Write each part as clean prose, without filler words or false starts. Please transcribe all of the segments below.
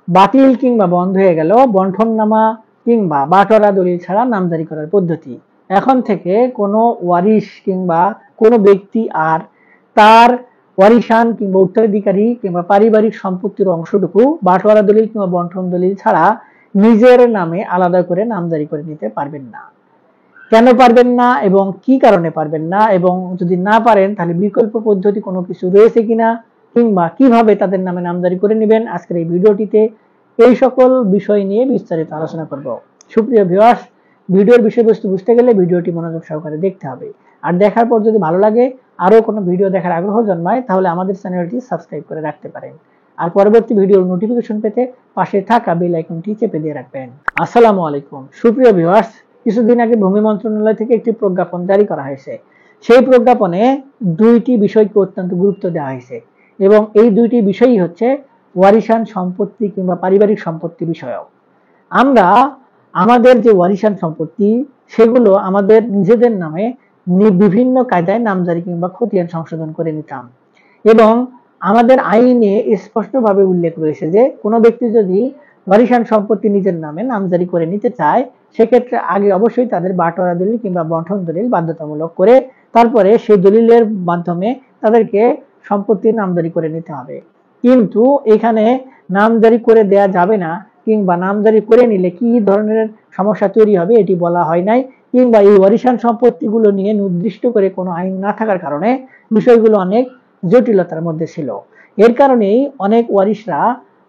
বাতিল কিংবা বন্ধ হয়ে গেল বন্টননামা কিংবা বাটোয়ারা দলিল ছাড়া নামজারি করার পদ্ধতি। এখন থেকে কোনো ওয়ারিশ কিংবা কোনো ব্যক্তি আর তার ওয়ারিশান কিংবা উত্তরাধিকারী কিংবা পারিবারিক সম্পত্তির অংশটুকু বাটোয়ারা দলিল কিংবা বন্টন দলিল ছাড়া নিজের নামে আলাদা করে নামজারি করে নিতে পারবেন না। কেন পারবেন না এবং কি কারণে পারবেন না, এবং যদি না পারেন তাহলে বিকল্প পদ্ধতি কোনো কিছু রয়েছে কিনা, কিংবা কিভাবে তাদের নামে নামজারি করে নেবেন, আজকের এই ভিডিওটিতে এই সকল বিষয় নিয়ে বিস্তারিত আলোচনা করব। সুপ্রিয় ভিউয়ার্স, ভিডিওর বিষয়বস্তু বুঝতে গেলে ভিডিওটি মনোযোগ সহকারে দেখতে হবে। আর দেখার পর যদি ভালো লাগে, আরো কোনো ভিডিও দেখার আগ্রহ জন্মায়, তাহলে আমাদের চ্যানেলটি সাবস্ক্রাইব করে রাখতে পারেন। আর পরবর্তী ভিডিওর নোটিফিকেশন পেতে পাশে থাকা বেল আইকনটি চেপে দিয়ে রাখবেন। আসসালামু আলাইকুম সুপ্রিয় ভিউয়ার্স, কিছুদিন আগে ভূমি মন্ত্রণালয় থেকে একটি প্রজ্ঞাপন জারি করা হয়েছে। সেই প্রজ্ঞাপনে দুইটি বিষয়কে অত্যন্ত গুরুত্ব দেওয়া হয়েছে, এবং এই দুইটি বিষয়ই হচ্ছে ওয়ারিশান সম্পত্তি কিংবা পারিবারিক সম্পত্তি বিষয়ক। আমরা আমাদের যে ওয়ারিশান সম্পত্তি সেগুলো আমাদের নিজেদের নামে বিভিন্ন কায়দায় নামজারি কিংবা খতিয়ান সংশোধন করে নিতাম, এবং আমাদের আইনে স্পষ্টভাবে উল্লেখ রয়েছে যে কোনো ব্যক্তি যদি ওয়ারিশান সম্পত্তি নিজের নামে নামজারি করে নিতে চায়, সেক্ষেত্রে আগে অবশ্যই তাদের বাটোয়ারা দলিল কিংবা বন্টন দলিল বাধ্যতামূলক করে তারপরে সেই দলিলের মাধ্যমে তাদেরকে সম্পত্তির নামজারি করে নিতে হবে। কিন্তু এখানে নামজারি করে দেয়া যাবে না, কিংবা নামজারি করে নিলে কি ধরনের সমস্যা তৈরি হবে এটি বলা হয় নাই, কিংবা এই ওয়ারিশান সম্পত্তিগুলো নিয়ে নির্দিষ্ট করে কোনো আইন না থাকার কারণে বিষয়গুলো অনেক জটিলতার মধ্যে ছিল। এর কারণেই অনেক ওয়ারিশরা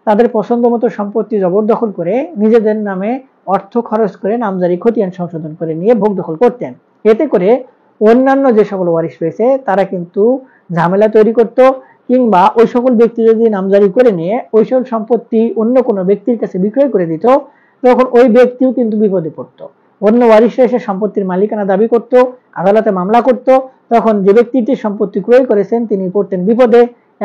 তাদের পছন্দ মতো সম্পত্তি জবরদখল করে নিজেদের নামে অর্থ খরচ করে নামজারি খতিয়ান সংশোধন করে নিয়ে ভোগ দখল করতেন। এতে করে অন্যান্য যে সকল ওয়ারিশ রয়েছে তারা কিন্তু ঝামেলা তৈরি করত, কিংবা ওই সকল ব্যক্তি যদি নামজারি করে নিয়ে ওই সকল সম্পত্তি অন্য কোনো ব্যক্তির কাছে বিক্রয় করে দিত, তখন ওই ব্যক্তিও কিন্তু বিপদে পড়তো। অন্য ওয়ারিশরা এসে সম্পত্তির মালিকানা দাবি করত, আদালতে মামলা করত, তখন যে ব্যক্তিটি সম্পত্তি ক্রয় করেছেন তিনি পড়তেন বিপদে।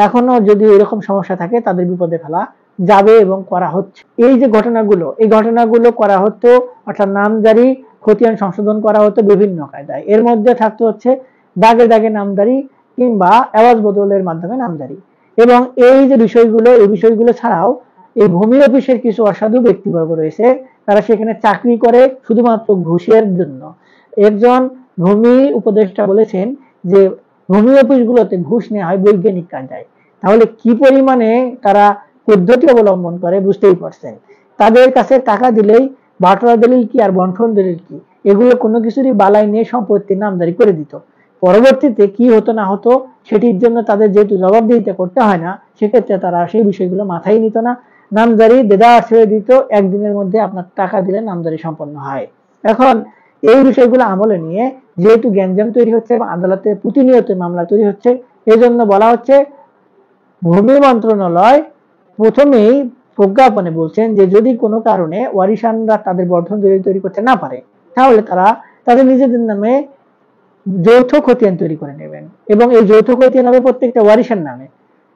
এখনো যদি এরকম সমস্যা থাকে তাদের বিপদে ফেলা যাবে এবং করা হচ্ছে। এই যে ঘটনাগুলো, এই ঘটনাগুলো করা হতো, অর্থাৎ নামজারি খতিয়ান সংশোধন করা হতো বিভিন্ন কায়দায়। এর মধ্যে থাকতে হচ্ছে দাগে দাগে নামজারি কিংবা আওয়াজ বদলের মাধ্যমে নামজারি। এবং এই যে বিষয়গুলো, এই বিষয়গুলো ছাড়াও এই ভূমি অফিসের কিছু অসাধু ব্যক্তিবর্গ রয়েছে, তারা সেখানে চাকরি করে শুধুমাত্র ঘুষের জন্য। একজন ভূমি উপদেষ্টা বলেছেন যে ভূমি অফিসগুলোতে ঘুষ নেওয়া হয় বৈজ্ঞানিক কায়দায়। তাহলে কি পরিমাণে তারা পদ্ধতি অবলম্বন করে বুঝতেই পারছেন। তাদের কাছে টাকা দিলেই বাটোয়ারা দলিল কি আর বন্টন দলিল কি, এগুলো কোনো কিছুরই বালাই নিয়ে সম্পত্তির নামজারি করে দিত। পরবর্তীতে কি হতো না হতো সেটির জন্য তাদের যেহেতু জবাবদিহিতা করতে হয় না, সেক্ষেত্রে তারা সেই বিষয়গুলো মাথায় নিত না, নামজারি দেদা ছেড়ে দিত, একদিনের মধ্যে আপনার টাকা দিলে নামজারি সম্পন্ন হয়। এখন এই বিষয়গুলো আমলে নিয়ে যেহেতু গ্যাঞ্জাম তৈরি হচ্ছে এবং আদালতে প্রতিনিয়ত মামলা তৈরি হচ্ছে, এজন্য বলা হচ্ছে ভূমি মন্ত্রণালয় প্রথমেই প্রজ্ঞাপনে বলছেন যে যদি কোনো কারণে ওয়ারিশানরা তাদের বন্টন দলিল তৈরি করতে না পারে, তাহলে তারা তাদের নিজেদের নামে যৌথ খতিয়ান তৈরি করে নেবেন, এবং এই যৌথ খতিয়ান হবে প্রত্যেকটা ওয়ারিশান নামে।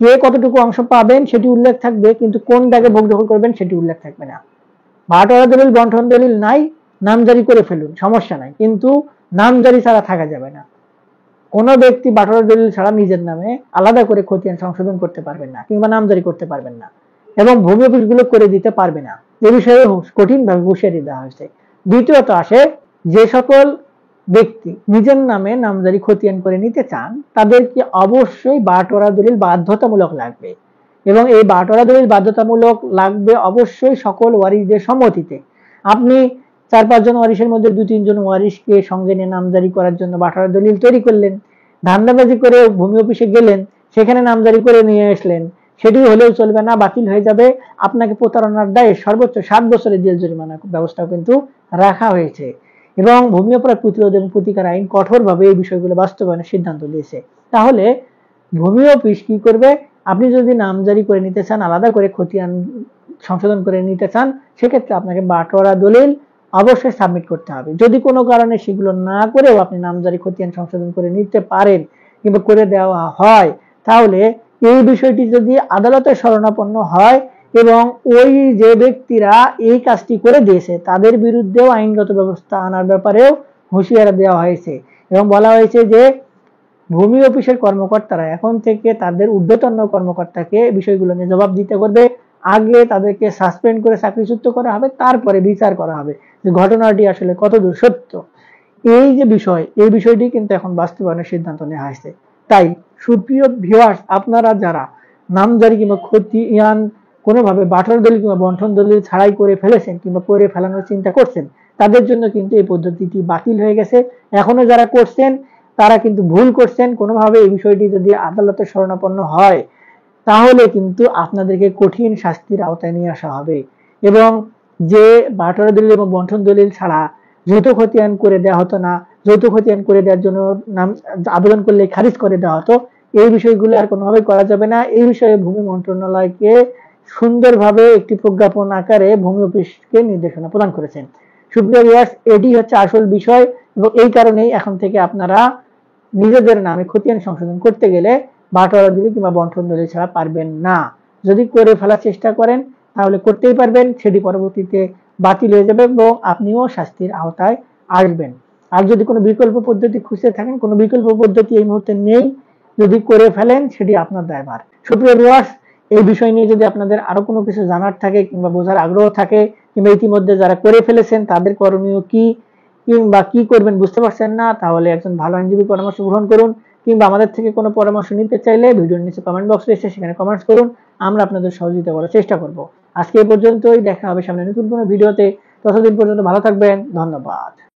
কে কতটুকু অংশ পাবেন সেটি উল্লেখ থাকবে, কিন্তু কোন দাগে ভোগ দখল করবেন সেটি উল্লেখ থাকবে না। বাটোয়ারা দলিল বন্টন দলিল নাই, নামজারি করে ফেলুন, সমস্যা নাই, কিন্তু নামজারি ছাড়া থাকা যাবে না। কোনো ব্যক্তি বাটোয়ারা দলিল ছাড়া নিজের নামে আলাদা করে খতিয়ান সংশোধন করতে পারবেন না, কিংবা নামজারি করতে পারবেন না, এবং ভূমি অফিসগুলো করে দিতে পারবে না। এ বিষয়ে কঠিনভাবে হুঁশিয়ারি দেওয়া হয়েছে। দ্বিতীয়ত আসে যে সকল ব্যক্তি নিজের নামে নামজারি খতিয়ান করে নিতে চান, তাদেরকে অবশ্যই বাটোয়ারা দলিল বাধ্যতামূলক লাগবে, এবং এই বাটোয়ারা দলিল বাধ্যতামূলক লাগবে অবশ্যই সকল ওয়ারিশদের সম্মতিতে। আপনি 4-5 জন ওয়ারিশের মধ্যে 2-3 জন ওয়ারিশকে সঙ্গে নিয়ে নামজারি করার জন্য বাটোয়ারা দলিল তৈরি করলেন, ধান্দাবাজি করে ভূমি অফিসে গেলেন, সেখানে নামজারি করে নিয়ে আসলেন, সেটি হলেও চলবে না, বাতিল হয়ে যাবে। আপনাকে প্রতারণার দায়ে সর্বোচ্চ 7 বছরের জেল জরিমানা ব্যবস্থাও কিন্তু রাখা হয়েছে, এবং ভূমি অপরাধ প্রতিরোধ এবং প্রতিকার আইন কঠোরভাবে এই বিষয়গুলো বাস্তবায়নের সিদ্ধান্ত দিয়েছে। তাহলে ভূমি অফিস কি করবে? আপনি যদি নামজারি করে নিতে চান, আলাদা করে খতিয়ান সংশোধন করে নিতে চান, সেক্ষেত্রে আপনাকে বাটোয়ারা দলিল অবশ্যই সাবমিট করতে হবে। যদি কোনো কারণে সেগুলো না করেও আপনি নামজারি খতিয়ান সংশোধন করে নিতে পারেন কিংবা করে দেওয়া হয়, তাহলে এই বিষয়টি যদি আদালতের শরণাপন্ন হয় এবং ওই যে ব্যক্তিরা এই কাজটি করে দিয়েছে তাদের বিরুদ্ধেও আইনগত ব্যবস্থা আনার ব্যাপারেও হুঁশিয়ারি দেওয়া হয়েছে, এবং বলা হয়েছে যে ভূমি অফিসের কর্মকর্তারা এখন থেকে তাদের ঊর্ধ্বতন কর্মকর্তাকে বিষয়গুলো নিয়ে জবাব দিতে করবে। আগে তাদেরকে সাসপেন্ড করে চাকরিচ্যুত করা হবে, তারপরে বিচার করা হবে যে ঘটনাটি আসলে কতদূর সত্য। এই যে বিষয়, এই বিষয়টি কিন্তু এখন বাস্তবায়নের সিদ্ধান্ত নেওয়া হয়েছে। তাই সুপ্রিয় ভিউয়ার্স, আপনারা যারা নামজারি কিংবা খতিয়ান কোনোভাবে বাটর দলিল কিংবা বন্টন দলিল ছাড়াই করে ফেলেছেন কিংবা করে ফেলানোর চিন্তা করছেন, তাদের জন্য কিন্তু এই পদ্ধতিটি বাতিল হয়ে গেছে। এখনো যারা করছেন তারা কিন্তু ভুল করছেন। কোনোভাবে এই বিষয়টি যদি আদালতে শরণাপন্ন হয় তাহলে কিন্তু আপনাদেরকে কঠিন শাস্তির আওতায় নিয়ে আসা হবে। এবং যে বাটোয়ারা দলিল এবং বন্টন দলিল ছাড়া যৌথ খতিয়ান করে দেওয়া হতো না, যৌথ খতিয়ান করে দেওয়ার জন্য নাম আবেদন করলে খারিজ করে দেওয়া হতো, এই বিষয়গুলো আর কোনোভাবে করা যাবে না। এই বিষয়ে ভূমি মন্ত্রণালয়কে সুন্দরভাবে একটি প্রজ্ঞাপন আকারে ভূমি অফিসকে নির্দেশনা প্রদান করেছেন। সুপ্রিয় ভিউয়ার্স, এটি হচ্ছে আসল বিষয় এবং এই কারণেই এখন থেকে আপনারা নিজেদের নামে খতিয়ান সংশোধন করতে গেলে বাটোয়ারা দলিল কিংবা বন্টন দলিল ছাড়া পারবেন না। যদি করে ফেলার চেষ্টা করেন তাহলে করতেই পারবেন, সেটি পরবর্তীতে বাতিল হয়ে যাবে এবং আপনিও শাস্তির আওতায় আসবেন। আর যদি কোনো বিকল্প পদ্ধতি খুঁজতে থাকেন, কোনো বিকল্প পদ্ধতি এই মুহূর্তে নেই, যদি করে ফেলেন সেটি আপনার দায়ভার। সুপ্রিয় ভিউয়ার্স, এই বিষয় নিয়ে যদি আপনাদের আরো কোনো কিছু জানার থাকে কিংবা বোঝার আগ্রহ থাকে কিংবা ইতিমধ্যে যারা করে ফেলেছেন তাদের করণীয় কি কিংবা কি করবেন বুঝতে পারছেন না, তাহলে একজন ভালো আইনজীবী পরামর্শ গ্রহণ করুন কিংবা আমাদের থেকে কোনো পরামর্শ নিতে চাইলে ভিডিওর নিচে কমেন্ট বক্স রয়েছে, সেখানে কমেন্টস করুন, আমরা আপনাদের সহযোগিতা করার চেষ্টা করব। আজকে এই পর্যন্তই, দেখা হবে সামনে নতুন কোনো ভিডিওতে। ততদিন পর্যন্ত ভালো থাকবেন, ধন্যবাদ।